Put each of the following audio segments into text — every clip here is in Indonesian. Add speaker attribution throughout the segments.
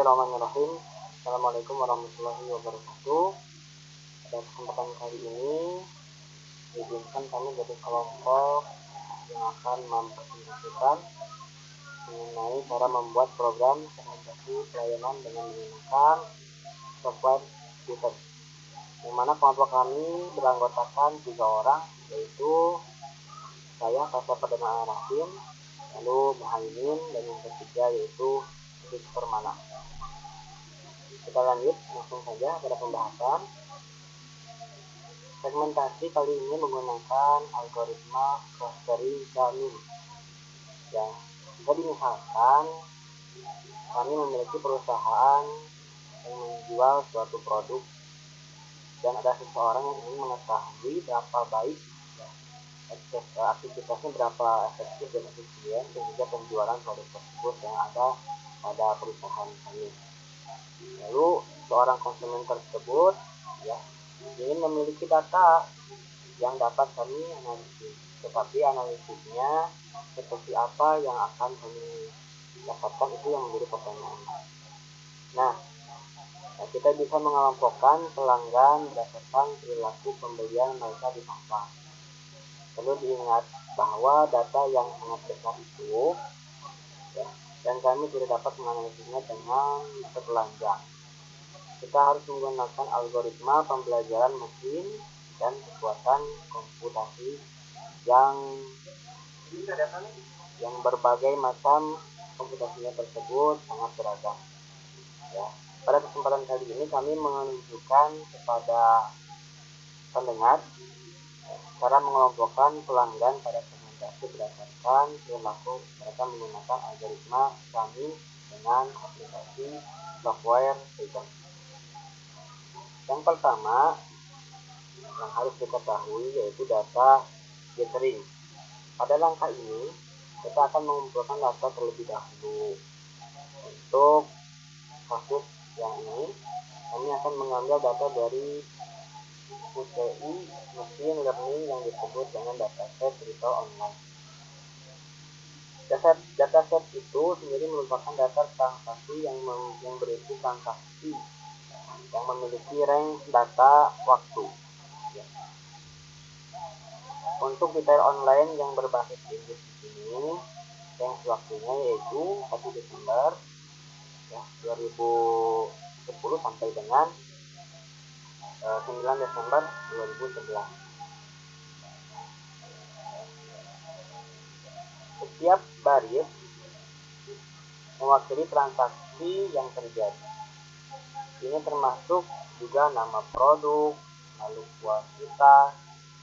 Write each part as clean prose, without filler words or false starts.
Speaker 1: Bismillahirrahmanirrahim. Assalamualaikum warahmatullahi wabarakatuh. Pada kesempatan kali ini diizinkan kami dari kelompok yang akan mempresentasikan mengenai cara membuat program segmentasi pelayanan dengan menggunakan software Python. Yang mana kelompok kami beranggotakan 3 orang, yaitu saya, Kasep Perdana Rahim, lalu Muhaimin, dan yang ketiga yaitu Permana. Kita lanjut langsung saja pada pembahasan. Segmentasi kali ini menggunakan algoritma clustering jamin. Ya, jadi misalkan kami memiliki perusahaan yang menjual suatu produk dan ada seseorang yang ingin mengetahui berapa baik aktivitasnya, berapa efektif dan efisien sehingga penjualan produk tersebut yang ada pada perusahaan kami. Lalu seorang konsumen tersebut ingin memiliki data yang dapat kami analisis, tetapi analisisnya seperti apa yang akan kami dapatkan, itu yang menjadi pertanyaan. Nah, kita bisa mengelompokkan pelanggan berdasarkan perilaku pembelian mereka di pasar. Perlu diingat bahwa data yang sangat besar itu dan kami tidak dapat menganalisisnya dengan metode telanjang. Kita harus menggunakan algoritma pembelajaran mesin dan kekuatan komputasi yang berbagai macam komputasinya tersebut sangat beragam. Ya. Pada kesempatan kali ini kami menunjukkan kepada pendengar cara mengelompokkan pelanggan pada segmentasi berdasarkan perilaku mereka menggunakan algoritma kami dengan aplikasi software Python. Yang pertama yang harus diketahui yaitu data gathering. Pada langkah ini kita akan mengumpulkan data terlebih dahulu. Untuk kasus yang ini kami akan mengambil data dari UTI Machine Learning yang disebut dengan dataset retail online. Dataset itu sendiri merupakan data transaksi yang berisi transaksi yang memiliki range data waktu. Untuk detail online yang berbasis Inggris di sini, range waktunya yaitu 1 Desember 2010 sampai dengan 9 Desember 2011. Setiap baris mewakili transaksi yang terjadi. Ini termasuk juga nama produk, lalu kuantitas,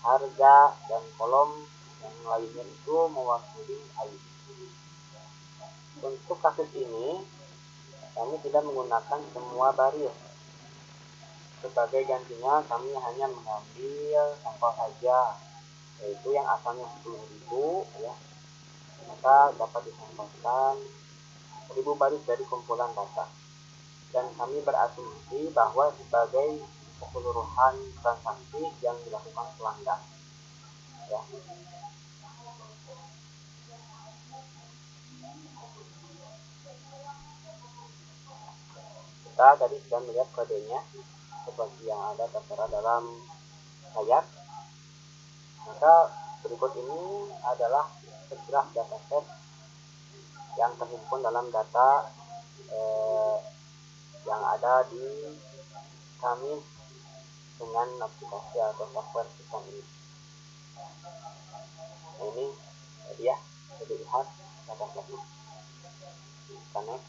Speaker 1: harga, dan kolom yang lainnya itu mewakili ID. Untuk kasus ini kami tidak menggunakan semua baris. Sebagai gantinya kami hanya mengambil sampel saja, yaitu yang asalnya 10.000 maka dapat disampaikan 1000 baris dari kumpulan data, dan kami berasumsi bahwa sebagai keseluruhan transaksi yang dilakukan pelanggan. Kita tadi sudah melihat kodenya seperti yang ada tertera dalam layar. Maka berikut ini adalah sejarah dataset yang terhimpun dalam data yang ada di kami dengan aplikasi atau software Python ini. Nah, ini dia bisa dilihat datasetnya. Next.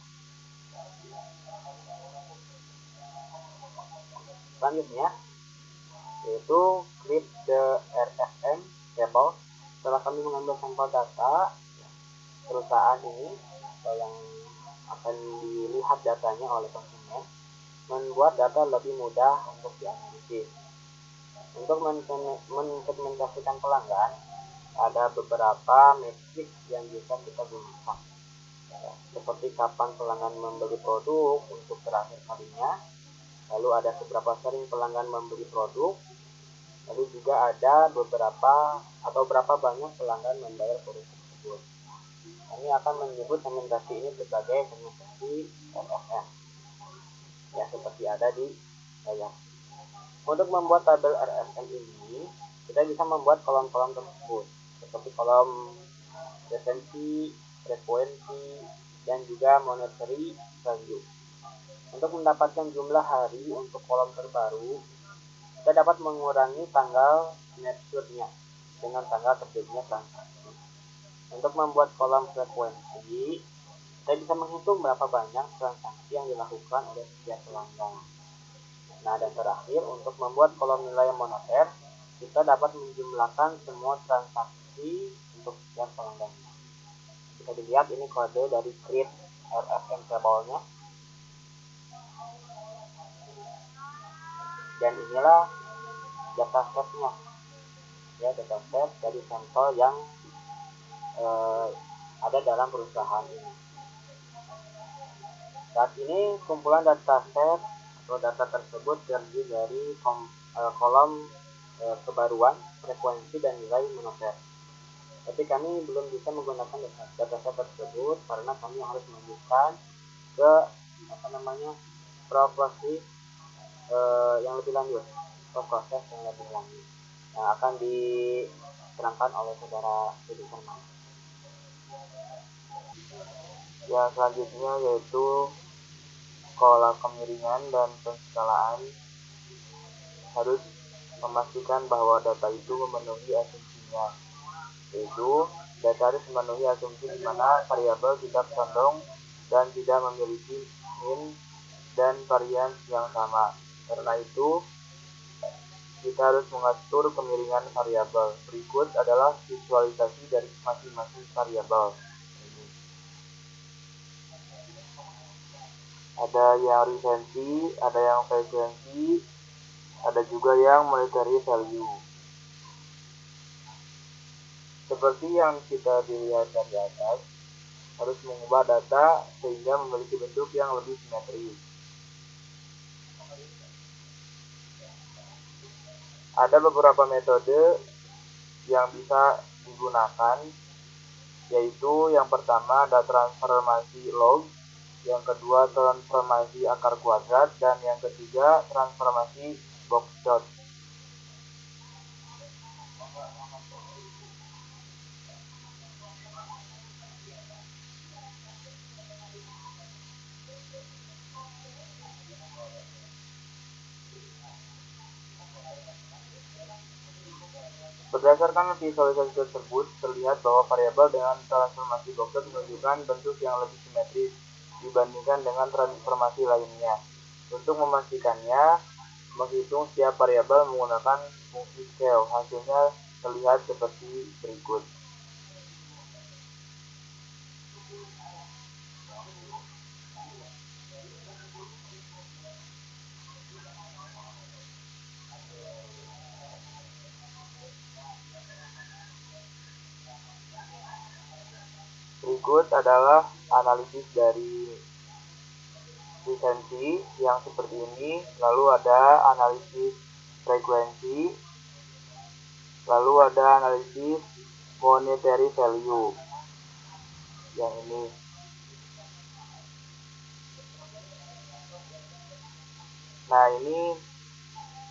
Speaker 1: Selanjutnya yaitu create the RFM table. Setelah kami mengambil sampel data perusahaan ini atau yang akan dilihat datanya oleh konsumen, membuat data lebih mudah untuk dianalisis. Untuk mensegmentasikan pelanggan, ada beberapa metrik yang bisa kita gunakan, seperti kapan pelanggan membeli produk untuk terakhir kalinya, lalu ada seberapa sering pelanggan membeli produk, lalu juga ada berapa banyak pelanggan membayar produk tersebut. Kami akan menyebut segmentasi ini sebagai segmentasi RFM. ada di layar. Untuk membuat tabel RFM ini, kita bisa membuat kolom-kolom tersebut, seperti kolom retensi, frekuensi, dan juga monetary value. Untuk mendapatkan jumlah hari untuk kolom terbaru, kita dapat mengurangi tanggal snapshotnya dengan tanggal terbitnya transaksi. Untuk membuat kolom frekuensi, kita bisa menghitung berapa banyak transaksi yang dilakukan oleh setiap pelanggan. Nah, dan terakhir, untuk membuat kolom nilai moneter, kita dapat menjumlahkan semua transaksi untuk setiap pelanggan. Bisa dilihat ini kode dari create RFM table-nya. Dan inilah dataset-nya. Ya, dataset dari sampel yang ada dalam perusahaan ini. Saat ini kumpulan dataset atau data tersebut terdiri dari kolom kebaruan, frekuensi, dan nilai moneter. Tapi kami belum bisa menggunakan dataset tersebut karena kami harus melanjutkan ke proses yang lebih lanjut, ke proses yang lebih lanjut yang akan diterangkan oleh saudara Sudirman. Yang selanjutnya yaitu pola kemiringan dan penskalaan. Harus memastikan bahwa data itu memenuhi asumsinya, yaitu data harus memenuhi asumsi di mana variabel tidak condong dan tidak memiliki mean dan varians yang sama. Karena itu kita harus mengatur kemiringan variabel. Berikut adalah visualisasi dari masing-masing variabel. Ada yang retensi, ada yang frekuensi, ada juga yang monetary value. Seperti yang kita dilihat dari atas, harus mengubah data sehingga memiliki bentuk yang lebih simetris. Ada beberapa metode yang bisa digunakan, yaitu yang pertama ada transformasi log, yang kedua transformasi akar kuadrat, dan yang ketiga transformasi box plot. Berdasarkan visualisasi tersebut, terlihat bahwa variabel dengan transformasi box plot menunjukkan bentuk yang lebih simetris dibandingkan dengan transformasi lainnya. Untuk memastikannya, menghitung setiap variabel menggunakan fungsi scale. Hasilnya terlihat seperti berikut. Berikut adalah analisis dari retensi yang seperti ini, lalu ada analisis frekuensi, lalu ada analisis monetary value yang ini. Nah, ini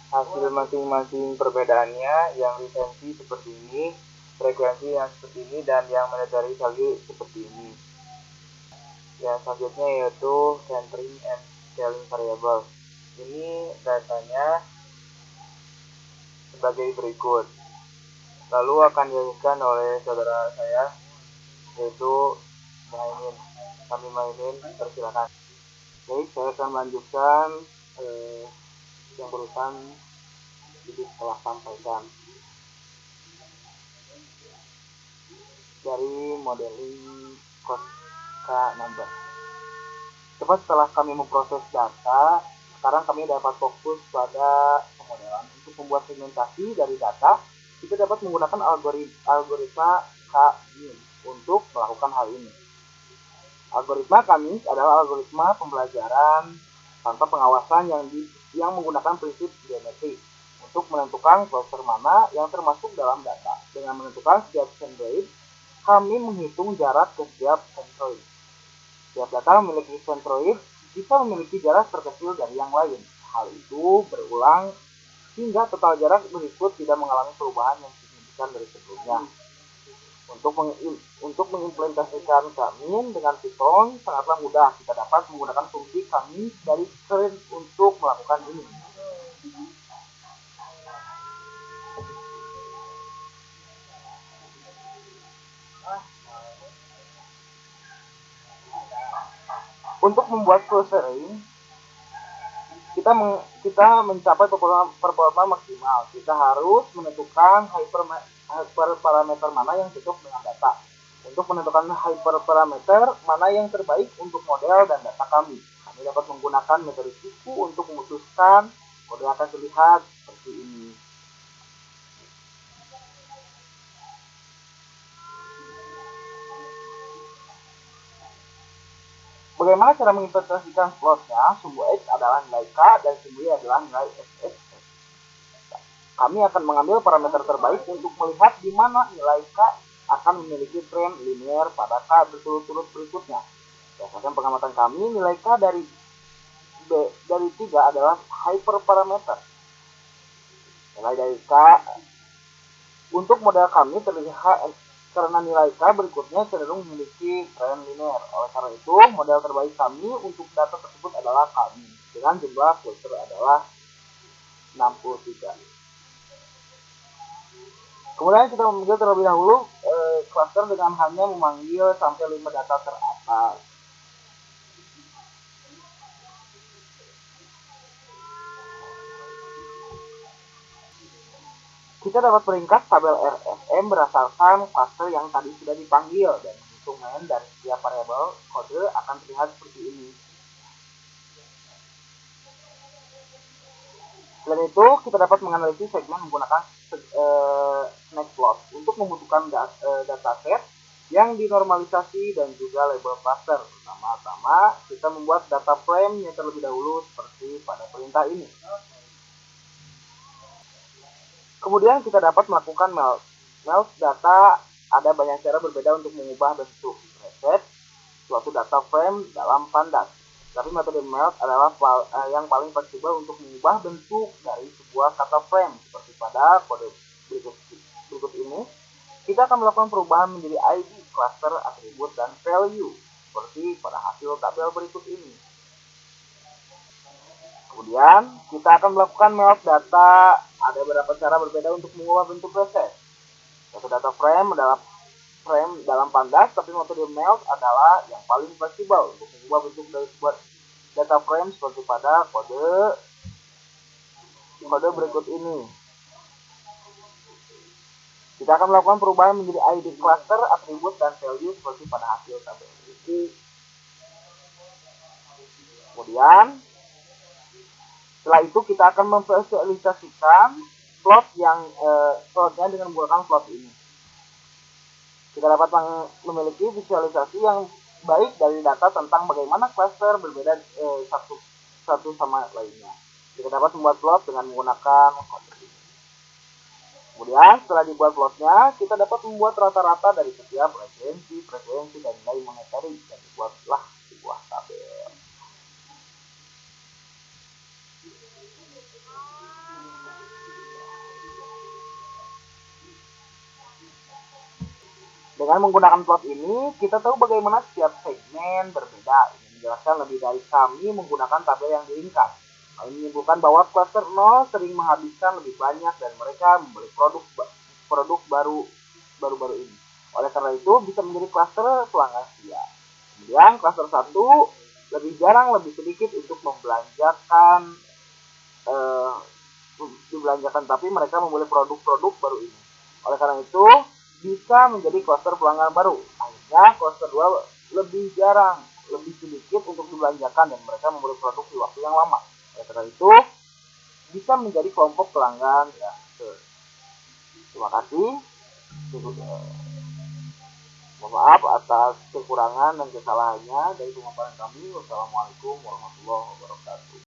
Speaker 1: hasil masing-masing perbedaannya, yang retensi seperti ini, frekuensi yang seperti ini, dan yang monetary value seperti ini. Yang selanjutnya yaitu centering and scaling variable. Ini datanya sebagai berikut. Lalu akan dilanjutkan oleh saudara saya, yaitu kami mainin, persilakan. Baik, saya akan melanjutkan yang barusan telah sampaikan dari modeling cost number. Cepat setelah kami memproses data, sekarang kami dapat fokus pada pemodelan. Untuk membuat segmentasi dari data, kita dapat menggunakan algoritma K-mean untuk melakukan hal ini. Algoritma K-mean adalah algoritma pembelajaran tanpa pengawasan yang menggunakan prinsip geometri untuk menentukan cluster mana yang termasuk dalam data. Dengan menentukan setiap centroid, kami menghitung jarak ke setiap centroid. Setiap data memiliki centroid bisa memiliki jarak terkecil dari yang lain. Hal itu berulang hingga total jarak berikut tidak mengalami perubahan yang signifikan dari sebelumnya. Untuk mengimplementasikan Kamin dengan Python sangatlah mudah. Kita dapat menggunakan fungsi Kamin dari screen untuk melakukan ini. Untuk membuat clustering, kita mencapai performa maksimal. Kita harus menentukan hyperparameter mana yang cocok dengan data. Untuk menentukan hyperparameter mana yang terbaik untuk model dan data kami dapat menggunakan metode siku untuk memutuskan model akan terlihat seperti ini. Bagaimana cara menginterpretasikan plotnya? Sumbu X adalah nilai K dan sumbu Y adalah nilai SS. Kami akan mengambil parameter terbaik untuk melihat di mana nilai K akan memiliki tren linear pada K berturut-turut berikutnya. Berdasarkan pengamatan kami, nilai K dari 3 adalah hyperparameter. Nilai dari K untuk model kami terlihat karena nilai K berikutnya cenderung memiliki tren linear. Oleh karena itu, model terbaik kami untuk data tersebut adalah kami dengan jumlah filter adalah 63. Kemudian kita memanggil terlebih dahulu cluster dengan hanya memanggil sampai 5 data teratas. Kita dapat meringkas tabel RFM berdasarkan cluster yang tadi sudah dipanggil dan menghitung main dari setiap variabel kode akan terlihat seperti ini. Selain itu, kita dapat menganalisis segmen menggunakan snakeplot untuk membutuhkan dataset yang dinormalisasi dan juga label cluster. Pertama-tama, kita membuat data frame-nya terlebih dahulu seperti pada perintah ini. Kemudian kita dapat melakukan melt data. Ada banyak cara berbeda untuk mengubah bentuk reset suatu data frame dalam Pandas. Tapi metode melt adalah yang paling fleksibel untuk mengubah bentuk dari sebuah kata frame. Seperti pada kode berikut ini, kita akan melakukan perubahan menjadi ID, cluster, atribut, dan value. Seperti pada hasil tabel berikut ini. Kemudian kita akan melakukan melt data. Ada beberapa cara berbeda untuk mengubah bentuk reset. Satu data frame adalah frame dalam Pandas, tapi metode melt adalah yang paling fleksibel untuk mengubah bentuk dari sebuah data frame seperti pada kode berikut ini. Kita akan melakukan perubahan menjadi ID, cluster, atribut, dan value seperti pada hasil tabel ini. Kemudian setelah itu kita akan memvisualisasikan plotnya dengan menggunakan plot ini. Kita dapat memiliki visualisasi yang baik dari data tentang bagaimana cluster berbeda satu sama lainnya. Kita dapat membuat plot dengan menggunakan kode ini. Kemudian setelah dibuat plotnya, kita dapat membuat rata-rata dari setiap frekuensi dan nilai monetary dan dibuatlah sebuah tabel. Dengan menggunakan plot ini, kita tahu bagaimana setiap segmen berbeda. Ini menjelaskan lebih dari kami menggunakan tabel yang diringkas. Hal ini menunjukkan bahwa cluster 0 sering menghabiskan lebih banyak dan mereka membeli produk baru ini. Oleh karena itu, bisa menjadi cluster pelanggan setia. Kemudian cluster 1 lebih jarang, lebih sedikit untuk membelanjakan, tapi mereka membeli produk-produk baru ini. Oleh karena itu, bisa menjadi cluster pelanggan baru. Akhirnya cluster 2 lebih jarang, lebih sedikit untuk dibelanjakan dan mereka membeli produk di waktu yang lama. Oleh karena itu, bisa menjadi kelompok pelanggan ya. Terima kasih. Mohon maaf atas kekurangan dan kesalahannya dari pemaparan kami. Wassalamualaikum warahmatullahi wabarakatuh.